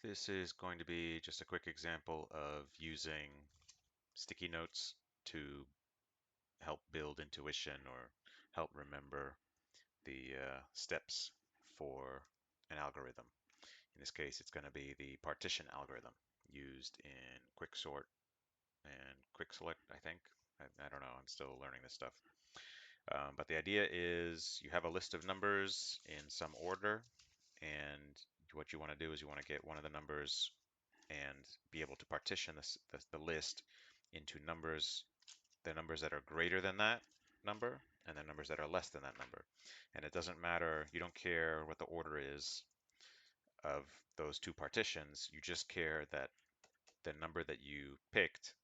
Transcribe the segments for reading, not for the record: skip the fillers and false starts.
This is going to be just a quick example of using sticky notes to help build intuition or help remember the steps for an algorithm. In this case, it's going to be the partition algorithm used in quicksort and quick select, I think. I don't know, I'm still learning this stuff. But the idea is you have a list of numbers in some order, and what you want to do is you want to get one of the numbers and be able to partition the list into numbers, the numbers that are greater than that number and the numbers that are less than that number. And it doesn't matter, you don't care what the order is of those two partitions, you just care that the number that you picked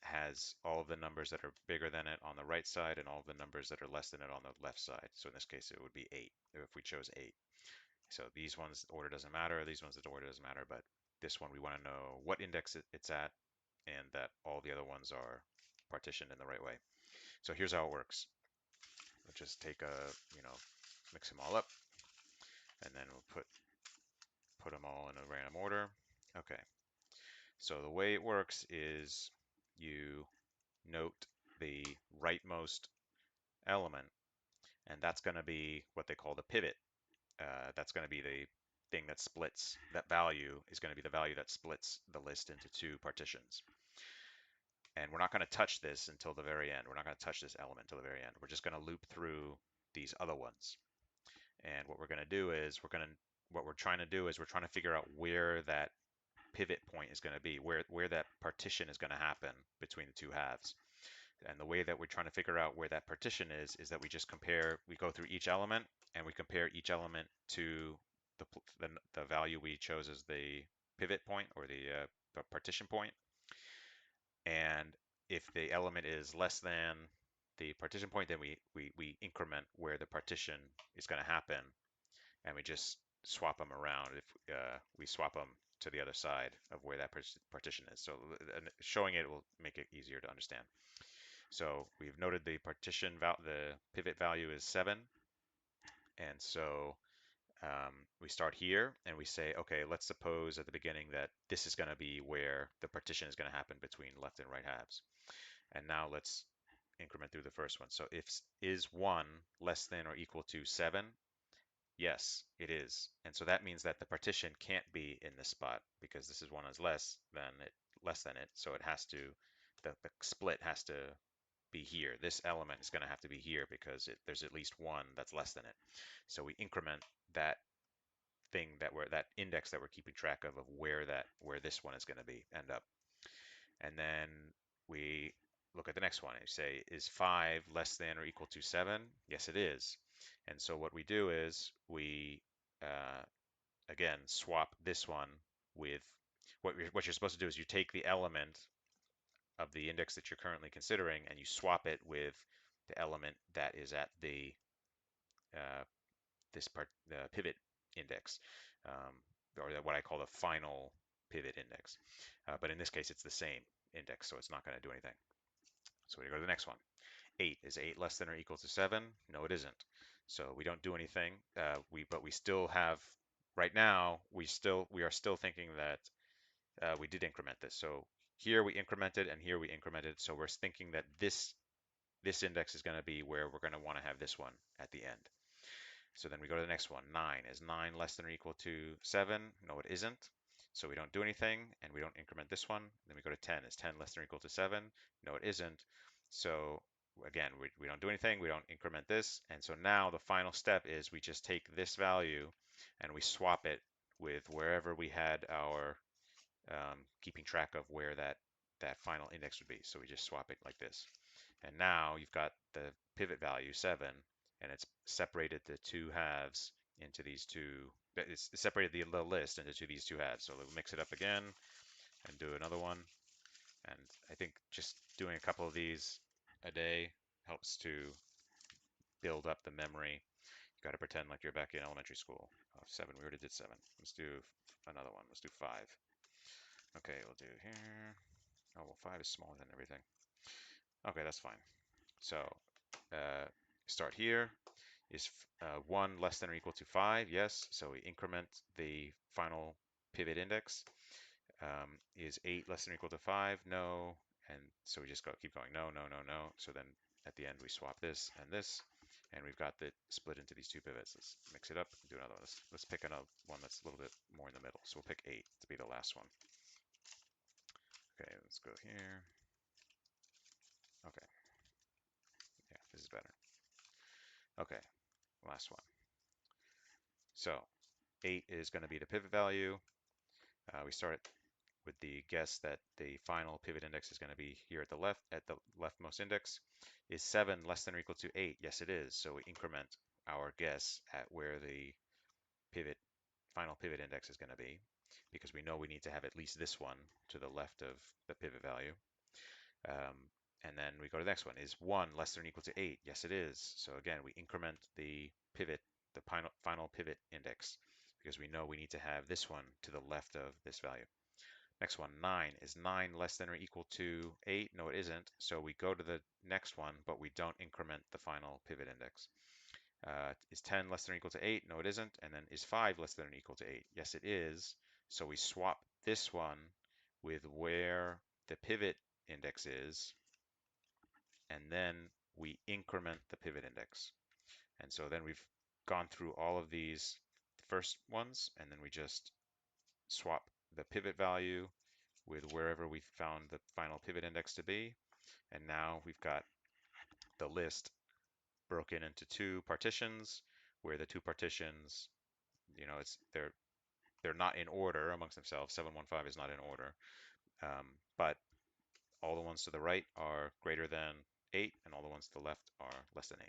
has all of the numbers that are bigger than it on the right side and all of the numbers that are less than it on the left side. So in this case, it would be 8 if we chose 8. So these ones, the order doesn't matter. These ones, the order doesn't matter. But this one, we want to know what index it's at and that all the other ones are partitioned in the right way. So here's how it works. We'll just take mix them all up, and then we'll put them all in a random order. Okay. So the way it works is you note the rightmost element, and that's going to be what they call the pivot. That's going to be the thing that splits, that value is going to be the value that splits the list into two partitions. And we're not going to touch this until the very end. We're not going to touch this element until the very end. We're just going to loop through these other ones. And what we're going to do is what we're trying to do is we're trying to figure out where that pivot point is going to be, where that partition is going to happen between the two halves. And the way that we're trying to figure out where that partition is that we go through each element and we compare each element to the value we chose as the pivot point or the partition point. And if the element is less than the partition point, then we increment where the partition is going to happen, and we just swap them around. If we swap them to the other side of where that partition is. So showing it will make it easier to understand. So we've noted the the pivot value is 7. And so we start here and we say, okay, let's suppose at the beginning that this is going to be where the partition is going to happen between left and right halves. And now let's increment through the first one. So if is 1 less than or equal to 7, yes, it is. And so that means that the partition can't be in this spot because this is 1 is less than it. So it has to, the split has to be here. This element is going to have to be here because there's at least 1 that's less than it. So we increment that that index that we're keeping track of where this one is going to be end up. And then we look at the next one and say, is 5 less than or equal to 7? Yes, it is. And so what we do is we again swap this one with what you're supposed to do is you take the element of the index that you're currently considering and you swap it with the element that is at the pivot index, or what I call the final pivot index. But in this case, it's the same index, so it's not going to do anything. So we go to the next one. 8. Is 8 less than or equal to 7? No, it isn't. So we don't do anything. But we still have, right now, we are still thinking that we did increment this. So here we incremented and here we incremented. So we're thinking that this index is going to be where we're going to want to have this one at the end. So then we go to the next one. 9. Is 9 less than or equal to 7? No, it isn't. So we don't do anything and we don't increment this one. Then we go to 10. Is 10 less than or equal to 7? No, it isn't. So again, we don't do anything. We don't increment this. And so now the final step is we just take this value and we swap it with wherever we had our keeping track of where that final index would be. So we just swap it like this. And now you've got the pivot value 7, and it's separated the two halves into these two. It's separated the list into these two halves. So we'll mix it up again and do another one. And I think just doing a couple of these a day helps to build up the memory. You got to pretend like you're back in elementary school. Oh, 7, we already did 7. Let's do another one. Let's do 5. Okay, we'll do here. Oh, well, 5 is smaller than everything. Okay, that's fine. So start here. Is 1 less than or equal to 5? Yes. So we increment the final pivot index. Is 8 less than or equal to 5? No. And so we just keep going, no, no, no, no. So then at the end we swap this, and we've got it split into these two pivots. Let's mix it up and do another one. Let's pick another one that's a little bit more in the middle. So we'll pick 8 to be the last one. Okay, let's go here. Okay, yeah, this is better. Okay, last one. So 8 is going to be the pivot value. We start with the guess that the final pivot index is going to be here at the leftmost index. Is 7 less than or equal to 8? Yes, it is. So we increment our guess at where the final pivot index is going to be, because we know we need to have at least this one to the left of the pivot value. And then we go to the next one. Is 1 less than or equal to 8? Yes, it is. So again, we increment the final pivot index, because we know we need to have this one to the left of this value. Next one, 9. Is 9 less than or equal to 8? No, it isn't. So we go to the next one, but we don't increment the final pivot index. Is 10 less than or equal to 8? No, it isn't. And then is 5 less than or equal to 8? Yes, it is. So we swap this one with where the pivot index is, and then we increment the pivot index. And so then we've gone through all of these first ones, and then we just swap the pivot value with wherever we found the final pivot index to be. And now we've got the list broken into two partitions, where the two partitions, they're not in order amongst themselves. 715 is not in order, but all the ones to the right are greater than 8, and all the ones to the left are less than 8.